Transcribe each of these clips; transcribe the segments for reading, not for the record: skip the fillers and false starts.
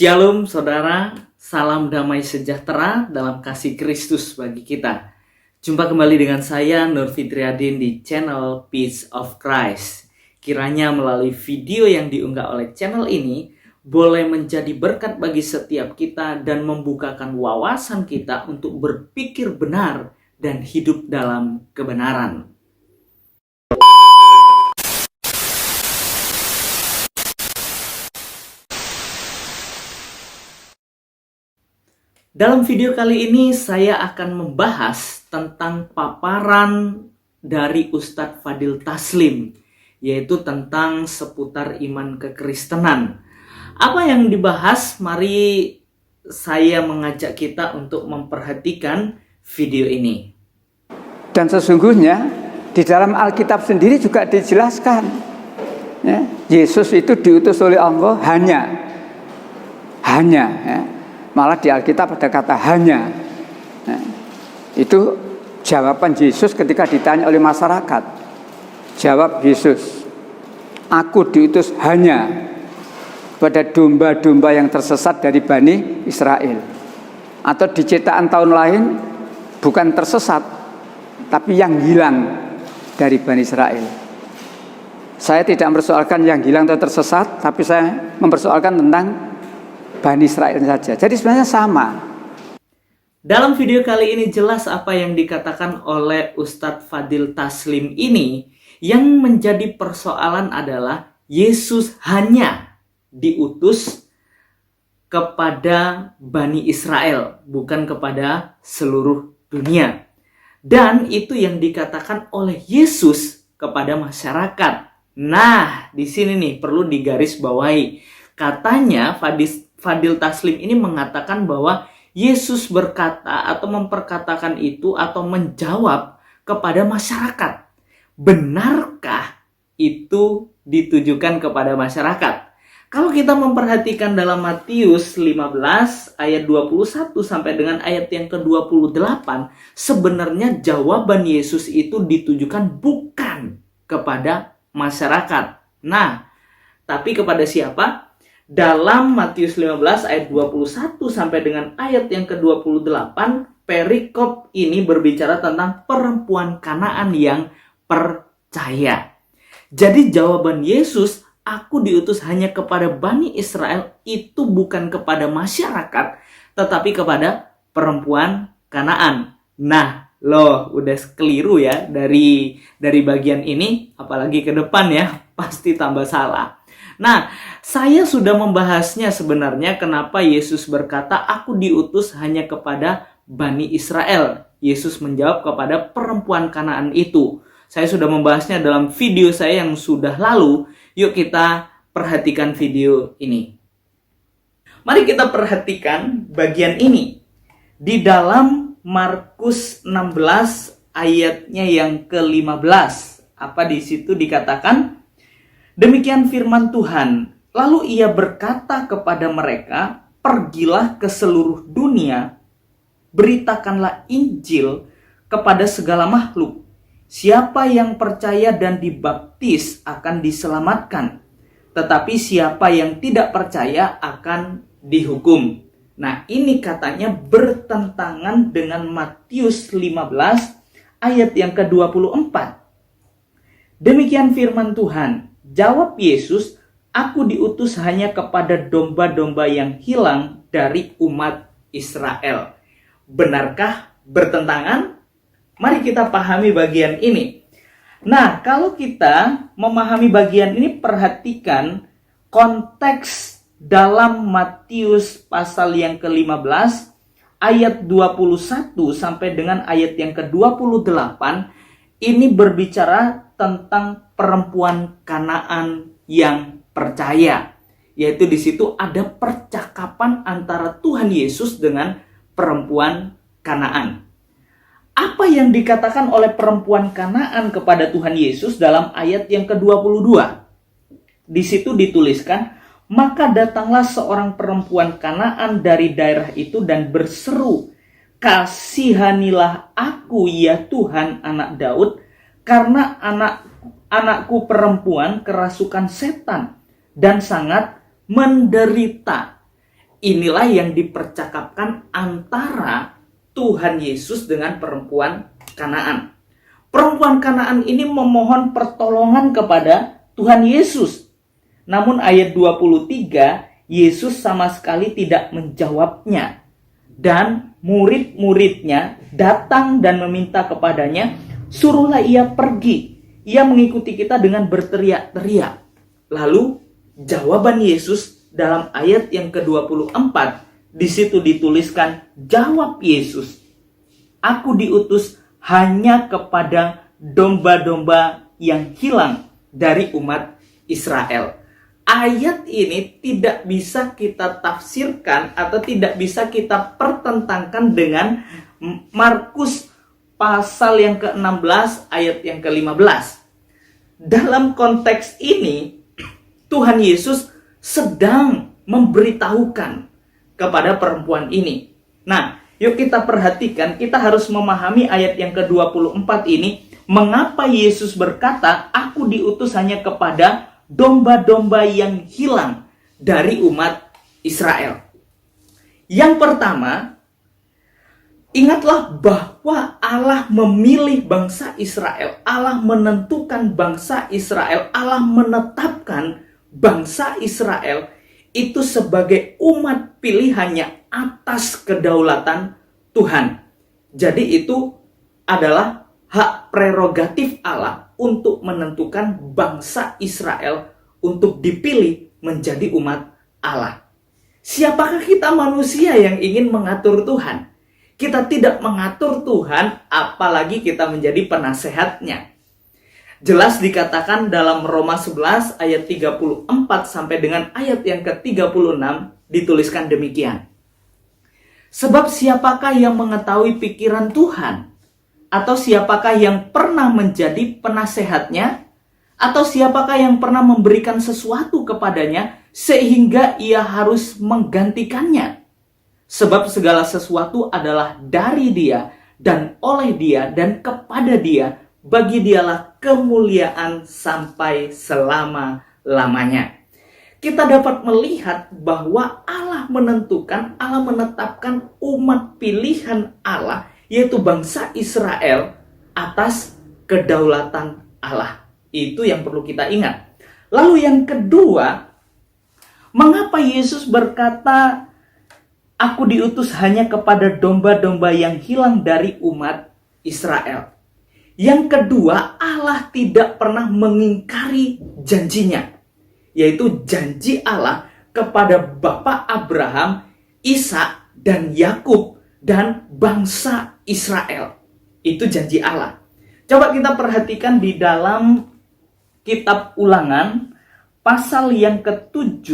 Shalom saudara, salam damai sejahtera dalam kasih Kristus bagi kita. Jumpa kembali dengan saya Nur Fitriadin di channel Peace of Christ. Kiranya melalui video yang diunggah oleh channel ini boleh menjadi berkat bagi setiap kita dan membukakan wawasan kita untuk berpikir benar dan hidup dalam kebenaran. Dalam video kali ini saya akan membahas tentang paparan dari Ustadz Fadil Taslim, yaitu tentang seputar iman kekristenan. Apa yang dibahas? Mari saya mengajak kita untuk memperhatikan video ini. Dan sesungguhnya di dalam Alkitab sendiri juga dijelaskan, ya, Yesus itu diutus oleh Allah hanya. Ya. Malah di Alkitab ada kata hanya. Nah, itu jawaban Yesus ketika ditanya oleh masyarakat. Jawab Yesus, aku diutus hanya pada domba-domba yang tersesat dari Bani Israel. Atau di cetakan tahun lain, bukan tersesat, tapi yang hilang dari Bani Israel. Saya tidak mempersoalkan yang hilang atau tersesat, tapi saya mempersoalkan tentang Bani Israel saja. Jadi sebenarnya sama. Dalam video kali ini jelas apa yang dikatakan oleh Ustadz Fadil Taslim ini. Yang menjadi persoalan adalah Yesus hanya diutus kepada Bani Israel, bukan kepada seluruh dunia. Dan itu yang dikatakan oleh Yesus kepada masyarakat. Nah, di sini nih perlu digarisbawahi. Katanya Fadil Taslim ini mengatakan bahwa Yesus berkata atau memperkatakan itu atau menjawab kepada masyarakat. Benarkah itu ditujukan kepada masyarakat? Kalau kita memperhatikan dalam Matius 15 ayat 21 sampai dengan ayat yang ke-28, sebenarnya jawaban Yesus itu ditujukan bukan kepada masyarakat. Nah, tapi kepada siapa? Dalam Matius 15 ayat 21 sampai dengan ayat yang ke-28, perikop ini berbicara tentang perempuan Kanaan yang percaya. Jadi jawaban Yesus, aku diutus hanya kepada Bani Israel, itu bukan kepada masyarakat, tetapi kepada perempuan Kanaan. Nah, loh, udah keliru ya dari bagian ini, apalagi ke depan ya, pasti tambah salah. Nah, saya sudah membahasnya sebenarnya kenapa Yesus berkata, aku diutus hanya kepada Bani Israel. Yesus menjawab kepada perempuan Kanaan itu. Saya sudah membahasnya dalam video saya yang sudah lalu. Yuk kita perhatikan video ini. Mari kita perhatikan bagian ini. Di dalam Markus 16 ayatnya yang ke-15. Apa di situ dikatakan? Demikian firman Tuhan. Lalu ia berkata kepada mereka, pergilah ke seluruh dunia, beritakanlah Injil kepada segala makhluk. Siapa yang percaya dan dibaptis akan diselamatkan, tetapi siapa yang tidak percaya akan dihukum. Nah, ini katanya bertentangan dengan Matius 15 ayat yang ke-24. Demikian firman Tuhan. Jawab Yesus, aku diutus hanya kepada domba-domba yang hilang dari umat Israel. Benarkah bertentangan? Mari kita pahami bagian ini. Nah, kalau kita memahami bagian ini, perhatikan konteks dalam Matius pasal yang ke-15 ayat 21 sampai dengan ayat yang ke-28 ini berbicara tentang perempuan Kanaan yang percaya. Yaitu di situ ada percakapan antara Tuhan Yesus dengan perempuan Kanaan. Apa yang dikatakan oleh perempuan Kanaan kepada Tuhan Yesus dalam ayat yang ke-22? Di situ dituliskan, maka datanglah seorang perempuan Kanaan dari daerah itu dan berseru, kasihanilah aku ya Tuhan anak Daud, karena anakku perempuan kerasukan setan dan sangat menderita. inilah yang dipercakapkan antara Tuhan Yesus dengan perempuan Kanaan. Perempuan Kanaan ini memohon pertolongan kepada Tuhan Yesus. Namun ayat 23, Yesus sama sekali tidak menjawabnya. Dan murid-muridnya datang dan meminta kepadanya, suruhlah ia pergi. Ia mengikuti kita dengan berteriak-teriak. Lalu jawaban Yesus dalam ayat yang ke-24, di situ dituliskan, jawab Yesus, aku diutus hanya kepada domba-domba yang hilang dari umat Israel. Ayat ini tidak bisa kita tafsirkan atau tidak bisa kita pertentangkan dengan Markus pasal yang ke-16 ayat yang ke-15. Dalam konteks ini, Tuhan Yesus sedang memberitahukan kepada perempuan ini. Nah, yuk kita perhatikan, kita harus memahami ayat yang ke-24 ini. Mengapa Yesus berkata, aku diutus hanya kepada domba-domba yang hilang dari umat Israel. Yang pertama, ingatlah bahwa Allah memilih bangsa Israel. Allah menentukan bangsa Israel. Allah menetapkan bangsa Israel itu sebagai umat pilihannya atas kedaulatan Tuhan. Jadi itu adalah hak prerogatif Allah untuk menentukan bangsa Israel untuk dipilih menjadi umat Allah. Siapakah kita manusia yang ingin mengatur Tuhan? Kita tidak mengatur Tuhan, apalagi kita menjadi penasehatnya. Jelas dikatakan dalam Roma 11 ayat 34 sampai dengan ayat yang ke-36 dituliskan demikian. Sebab siapakah yang mengetahui pikiran Tuhan? Atau siapakah yang pernah menjadi penasehatnya? Atau siapakah yang pernah memberikan sesuatu kepadanya sehingga ia harus menggantikannya? Sebab segala sesuatu adalah dari Dia dan oleh Dia dan kepada Dia. Bagi Dialah kemuliaan sampai selama-lamanya. Kita dapat melihat bahwa Allah menentukan, Allah menetapkan umat pilihan Allah, yaitu bangsa Israel, atas kedaulatan Allah. Itu yang perlu kita ingat. Lalu yang kedua, mengapa Yesus berkata, aku diutus hanya kepada domba-domba yang hilang dari umat Israel? Yang kedua, Allah tidak pernah mengingkari janjinya, yaitu janji Allah kepada Bapak Abraham, Ishak, dan Yakub, dan bangsa Israel. Itu janji Allah. Coba kita perhatikan di dalam kitab Ulangan, pasal yang ke-7,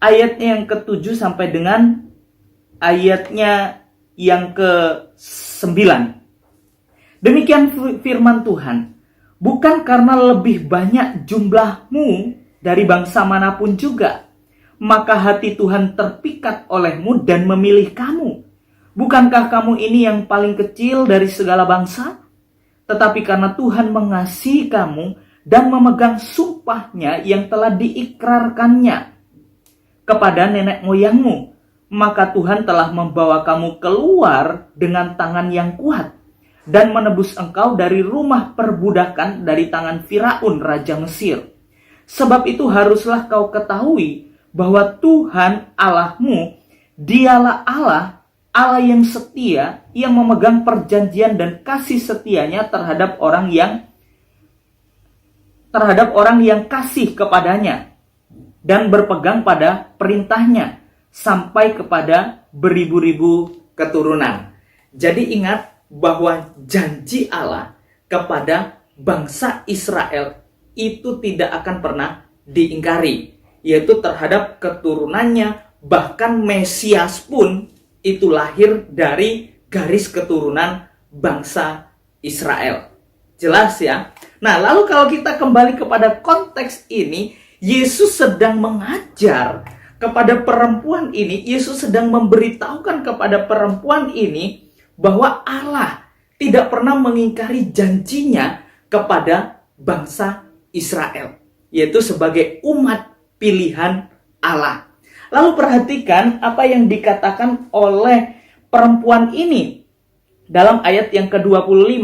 ayatnya yang ke-7 sampai dengan ayatnya yang ke-9. Demikian firman Tuhan, bukan karena lebih banyak jumlahmu dari bangsa manapun juga, maka hati Tuhan terpikat olehmu dan memilih kamu. Bukankah kamu ini yang paling kecil dari segala bangsa? Tetapi karena Tuhan mengasihi kamu dan memegang sumpahnya yang telah diikrarkannya kepada nenek moyangmu, maka Tuhan telah membawa kamu keluar dengan tangan yang kuat dan menebus engkau dari rumah perbudakan, dari tangan Firaun, Raja Mesir. Sebab itu haruslah kau ketahui bahwa Tuhan Allahmu, Dialah Allah, Allah yang setia, yang memegang perjanjian dan kasih setianya terhadap orang yang kasih kepadanya dan berpegang pada perintahnya sampai kepada beribu-ribu keturunan. Jadi ingat bahwa janji Allah kepada bangsa Israel itu tidak akan pernah diingkari, yaitu terhadap keturunannya. Bahkan Mesias pun itu lahir dari garis keturunan bangsa Israel. Jelas ya? Nah, lalu kalau kita kembali kepada konteks ini, Yesus sedang mengajar kepada perempuan ini, Yesus sedang memberitahukan kepada perempuan ini bahwa Allah tidak pernah mengingkari janjinya kepada bangsa Israel, yaitu sebagai umat pilihan Allah. Lalu perhatikan apa yang dikatakan oleh perempuan ini dalam ayat yang ke-25.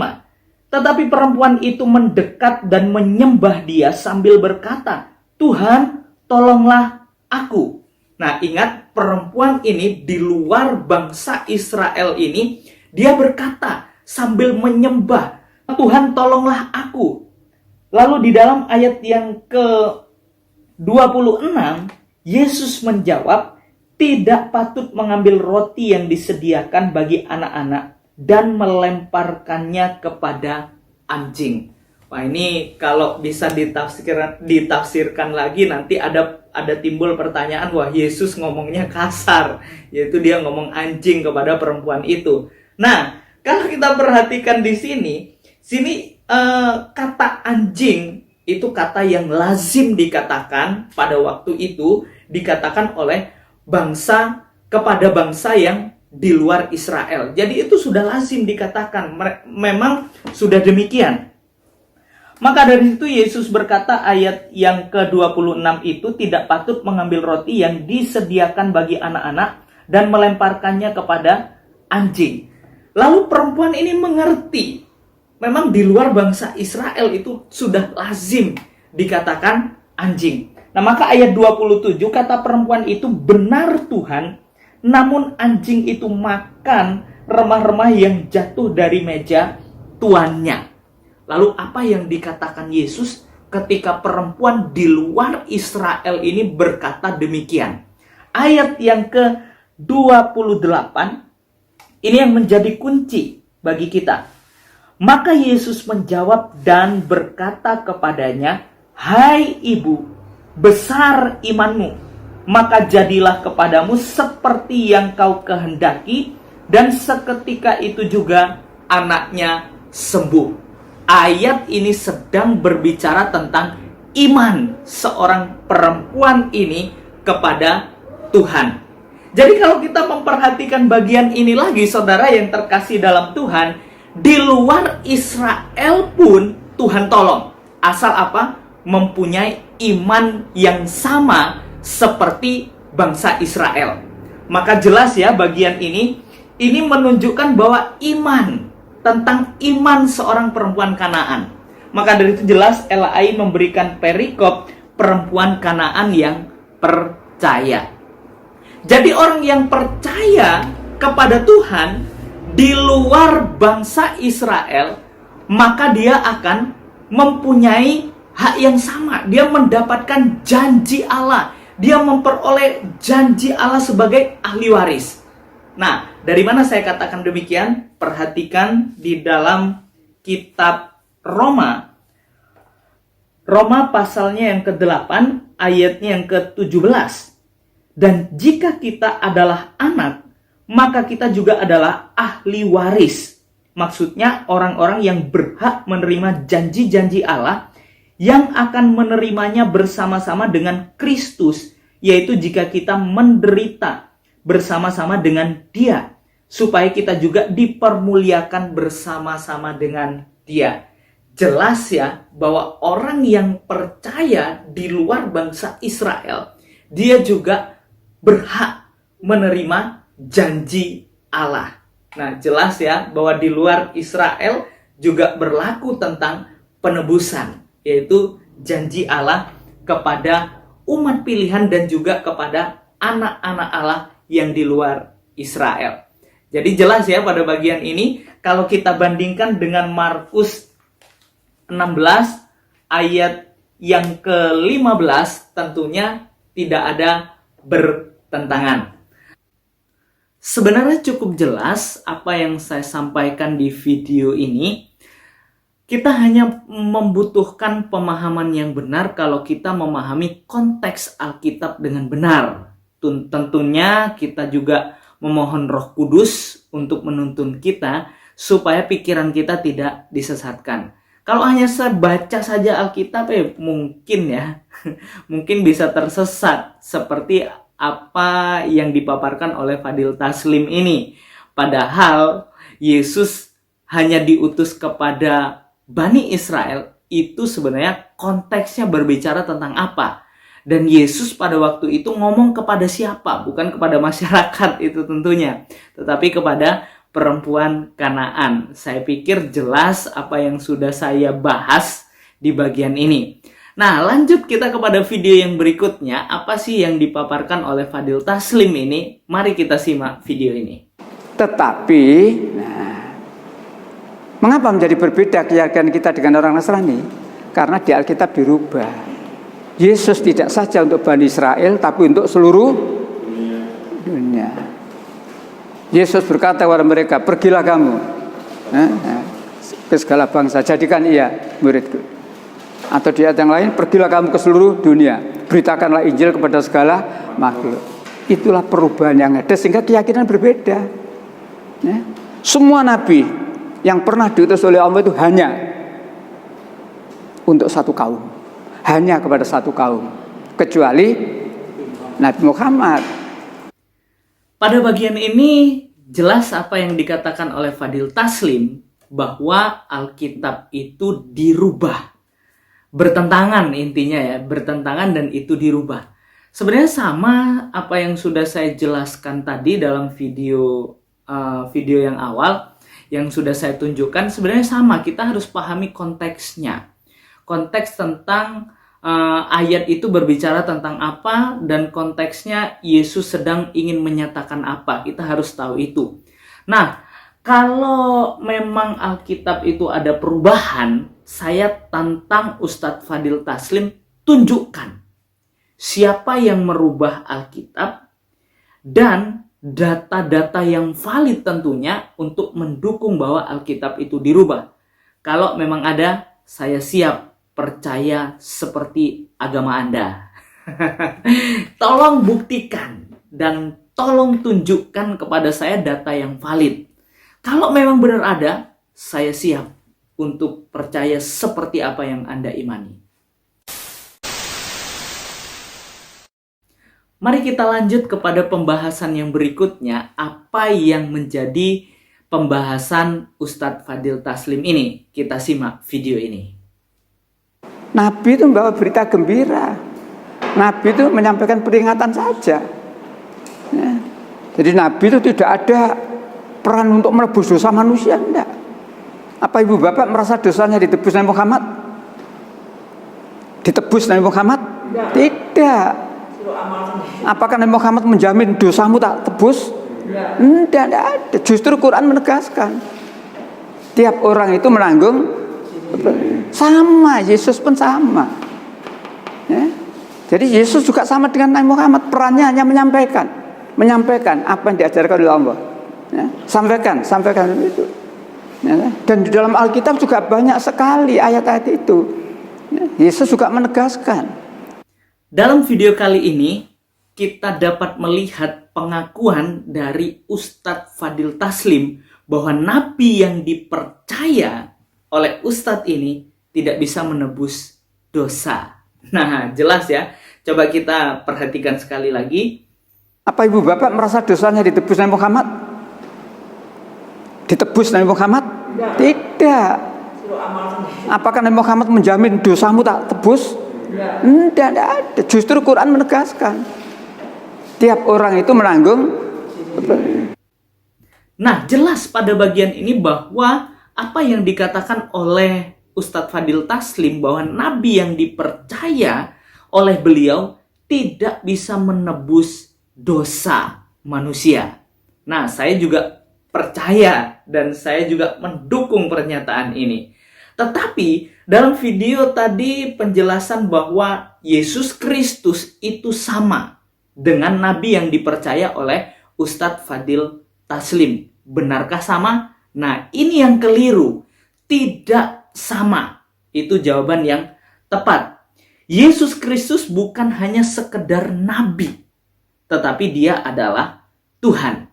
Tetapi perempuan itu mendekat dan menyembah dia sambil berkata, "Tuhan, tolonglah aku." Nah, ingat, perempuan ini di luar bangsa Israel ini, dia berkata sambil menyembah, "Tuhan, tolonglah aku." Lalu di dalam ayat yang ke-26, Yesus menjawab, "Tidak patut mengambil roti yang disediakan bagi anak-anak dan melemparkannya kepada anjing." Wah, ini kalau bisa ditafsirkan lagi, nanti ada timbul pertanyaan, wah, Yesus ngomongnya kasar, yaitu dia ngomong anjing kepada perempuan itu. Nah, kalau kita perhatikan di sini kata anjing itu kata yang lazim dikatakan pada waktu itu, dikatakan oleh bangsa kepada bangsa yang di luar Israel. Jadi itu sudah lazim dikatakan, memang sudah demikian. Maka dari itu Yesus berkata ayat yang ke-26 itu, "Tidak patut mengambil roti yang disediakan bagi anak-anak dan melemparkannya kepada anjing." Lalu perempuan ini mengerti, memang di luar bangsa Israel itu sudah lazim dikatakan anjing. Nah, maka ayat 27 kata perempuan itu, "Benar Tuhan, namun anjing itu makan remah-remah yang jatuh dari meja tuannya." Lalu apa yang dikatakan Yesus ketika perempuan di luar Israel ini berkata demikian? Ayat yang ke-28 ini yang menjadi kunci bagi kita. Maka Yesus menjawab dan berkata kepadanya, "Hai ibu, besar imanmu, maka jadilah kepadamu seperti yang kau kehendaki." Dan seketika itu juga anaknya sembuh. Ayat ini sedang berbicara tentang iman seorang perempuan ini kepada Tuhan. Jadi kalau kita memperhatikan bagian ini lagi, saudara yang terkasih dalam Tuhan, di luar Israel pun Tuhan tolong. Asal apa? Mempunyai iman yang sama seperti bangsa Israel. Maka jelas ya bagian ini menunjukkan bahwa tentang iman seorang perempuan Kanaan. Maka dari itu jelas LAI memberikan perikop perempuan Kanaan yang percaya. Jadi orang yang percaya kepada Tuhan di luar bangsa Israel, maka dia akan mempunyai hak yang sama. Dia mendapatkan janji Allah. Dia memperoleh janji Allah sebagai ahli waris. Nah, dari mana saya katakan demikian? Perhatikan di dalam kitab Roma pasalnya yang ke-8, ayatnya yang ke-17. "Dan jika kita adalah anak, maka kita juga adalah ahli waris." Maksudnya orang-orang yang berhak menerima janji-janji Allah yang akan menerimanya bersama-sama dengan Kristus, yaitu jika kita menderita bersama-sama dengan Dia, supaya kita juga dipermuliakan bersama-sama dengan Dia. Jelas ya bahwa orang yang percaya di luar bangsa Israel, dia juga berhak menerima janji Allah. Nah, jelas ya bahwa di luar Israel juga berlaku tentang penebusan, yaitu janji Allah kepada umat pilihan dan juga kepada anak-anak Allah yang di luar Israel. Jadi jelas ya pada bagian ini, kalau kita bandingkan dengan Markus 16 ayat yang ke-15, tentunya tidak ada bertentangan. Sebenarnya cukup jelas apa yang saya sampaikan di video ini. Kita hanya membutuhkan pemahaman yang benar kalau kita memahami konteks Alkitab dengan benar. Tentunya kita juga memohon Roh Kudus untuk menuntun kita supaya pikiran kita tidak disesatkan. Kalau hanya saya baca saja Alkitab mungkin bisa tersesat seperti apa yang dipaparkan oleh Fadil Taslim ini. Padahal Yesus hanya diutus kepada Bani Israel, itu sebenarnya konteksnya berbicara tentang apa? Dan Yesus pada waktu itu ngomong kepada siapa? Bukan kepada masyarakat itu tentunya, tetapi kepada perempuan Kanaan. Saya pikir jelas apa yang sudah saya bahas di bagian ini. Nah, lanjut kita kepada video yang berikutnya. Apa sih yang dipaparkan oleh Fadil Taslim ini? Mari kita simak video ini. Tetapi, mengapa menjadi berbeda keyakinan kita dengan orang Nasrani? Karena di Alkitab dirubah. Yesus tidak saja untuk Bani Israel, tapi untuk seluruh dunia. Yesus berkata kepada mereka, pergilah kamu ke segala bangsa, jadikan ia muridku. Atau di ayat yang lain, pergilah kamu ke seluruh dunia, beritakanlah Injil kepada segala makhluk. Itulah perubahan yang ada, sehingga keyakinan berbeda. Semua nabi yang pernah diutus oleh Allah itu hanya untuk satu kaum, hanya kepada satu kaum, kecuali Nabi Muhammad. Pada bagian ini jelas apa yang dikatakan oleh Fadil Taslim, bahwa Alkitab itu dirubah. Bertentangan intinya ya, bertentangan dan itu dirubah. Sebenarnya sama apa yang sudah saya jelaskan tadi dalam video yang awal, yang sudah saya tunjukkan. Sebenarnya sama, kita harus pahami konteksnya. Konteks tentang ayat itu berbicara tentang apa, dan konteksnya Yesus sedang ingin menyatakan apa. Kita harus tahu itu. Nah, kalau memang Alkitab itu ada perubahan, saya tantang Ustadz Fadil Taslim, tunjukkan siapa yang merubah Alkitab dan data-data yang valid tentunya untuk mendukung bahwa Alkitab itu dirubah. Kalau memang ada, saya siap percaya seperti agama Anda. Tolong buktikan dan tolong tunjukkan kepada saya data yang valid. Kalau memang benar ada, saya siap untuk percaya seperti apa yang Anda imani. Mari kita lanjut kepada pembahasan yang berikutnya. Apa yang menjadi pembahasan Ustadz Fadil Taslim ini? Kita simak video ini. Nabi itu membawa berita gembira. Nabi itu menyampaikan peringatan saja. Jadi Nabi itu tidak ada peran untuk menebus dosa manusia, enggak. Apa ibu bapak merasa dosanya ditebus Nabi Muhammad? Ditebus Nabi Muhammad? Tidak. Apakah Nabi Muhammad menjamin dosamu tak tebus? Tidak ada. Justru Quran menegaskan tiap orang itu menanggung. Sama, Yesus pun sama. Jadi Yesus juga sama dengan Nabi Muhammad. Perannya hanya menyampaikan apa yang diajarkan oleh Allah. Sampaikan itu. Dan di dalam Alkitab juga banyak sekali ayat-ayat itu. Yesus juga menegaskan. Dalam video kali ini kita dapat melihat pengakuan dari Ustadz Fadil Taslim bahwa Nabi yang dipercaya oleh Ustadz ini tidak bisa menebus dosa. Nah, jelas ya. Coba kita perhatikan sekali lagi. Apa ibu bapak merasa dosanya ditebus Nabi Muhammad? Ditebus Nabi Muhammad? Tidak. Apakah Nabi Muhammad menjamin dosamu tak tebus? Tidak ada. Justru Quran menegaskan tiap orang itu menanggung. Nah, jelas pada bagian ini bahwa apa yang dikatakan oleh Ustadz Fadil Taslim bahwa Nabi yang dipercaya oleh beliau tidak bisa menebus dosa manusia. Nah, saya juga percaya dan saya juga mendukung pernyataan ini. Tetapi dalam video tadi penjelasan bahwa Yesus Kristus itu sama dengan Nabi yang dipercaya oleh Ustadz Fadil Taslim. Benarkah sama? Nah, ini yang keliru. Tidak sama. Itu jawaban yang tepat. Yesus Kristus bukan hanya sekedar nabi, tetapi dia adalah Tuhan.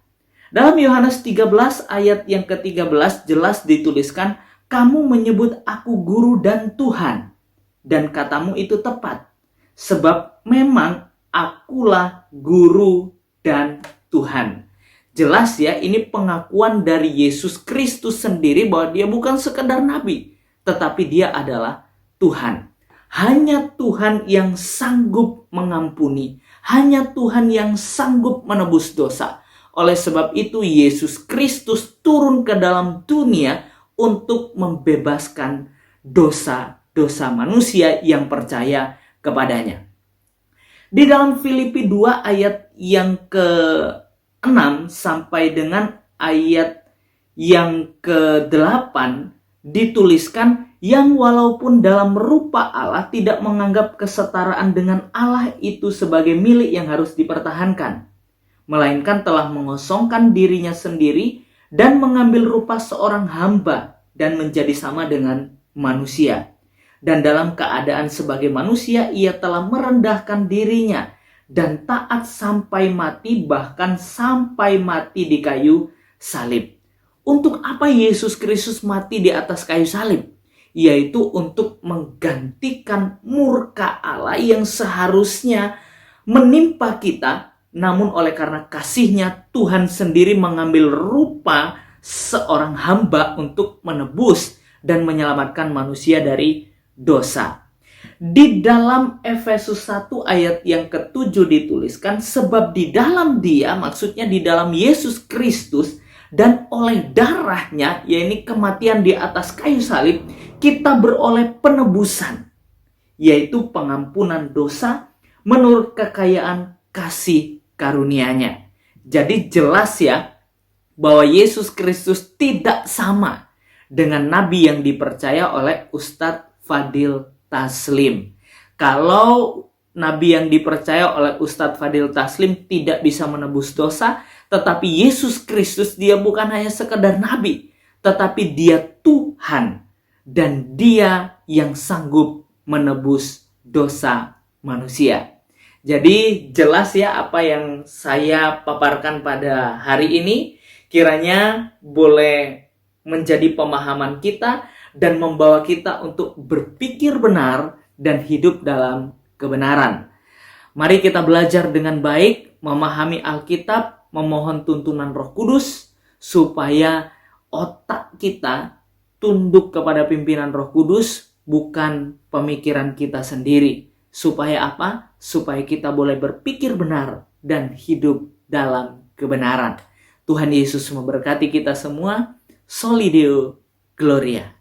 Dalam Yohanes 13 ayat yang ke-13 jelas dituliskan, kamu menyebut aku guru dan Tuhan. Dan katamu itu tepat. Sebab memang akulah guru dan Tuhan. Jelas ya, ini pengakuan dari Yesus Kristus sendiri bahwa dia bukan sekedar nabi, tetapi dia adalah Tuhan. Hanya Tuhan yang sanggup mengampuni. Hanya Tuhan yang sanggup menebus dosa. Oleh sebab itu Yesus Kristus turun ke dalam dunia untuk membebaskan dosa-dosa manusia yang percaya kepadanya. Di dalam Filipi 2 ayat yang ke-6 sampai dengan ayat yang ke-8 dituliskan, yang walaupun dalam rupa Allah tidak menganggap kesetaraan dengan Allah itu sebagai milik yang harus dipertahankan, melainkan telah mengosongkan dirinya sendiri dan mengambil rupa seorang hamba dan menjadi sama dengan manusia. Dan dalam keadaan sebagai manusia, ia telah merendahkan dirinya dan taat sampai mati, bahkan sampai mati di kayu salib. Untuk apa Yesus Kristus mati di atas kayu salib? Yaitu untuk menggantikan murka Allah yang seharusnya menimpa kita, namun oleh karena kasih-Nya Tuhan sendiri mengambil rupa seorang hamba untuk menebus dan menyelamatkan manusia dari dosa. Di dalam Efesus 1 ayat yang ke-7 dituliskan, sebab di dalam Dia, maksudnya di dalam Yesus Kristus, dan oleh darahnya, yaitu kematian di atas kayu salib, kita beroleh penebusan, yaitu pengampunan dosa menurut kekayaan kasih karunia-Nya. Jadi jelas ya, bahwa Yesus Kristus tidak sama dengan nabi yang dipercaya oleh Ustadz Fadil Taslim. Kalau nabi yang dipercaya oleh Ustadz Fadil Taslim tidak bisa menebus dosa, tetapi Yesus Kristus, dia bukan hanya sekedar nabi, tetapi dia Tuhan, dan dia yang sanggup menebus dosa manusia. Jadi jelas ya apa yang saya paparkan pada hari ini, kiranya boleh menjadi pemahaman kita dan membawa kita untuk berpikir benar dan hidup dalam kebenaran. Mari kita belajar dengan baik, memahami Alkitab, memohon tuntunan Roh Kudus, supaya otak kita tunduk kepada pimpinan Roh Kudus, bukan pemikiran kita sendiri. Supaya apa? Supaya kita boleh berpikir benar dan hidup dalam kebenaran. Tuhan Yesus memberkati kita semua. Soli Deo Gloria.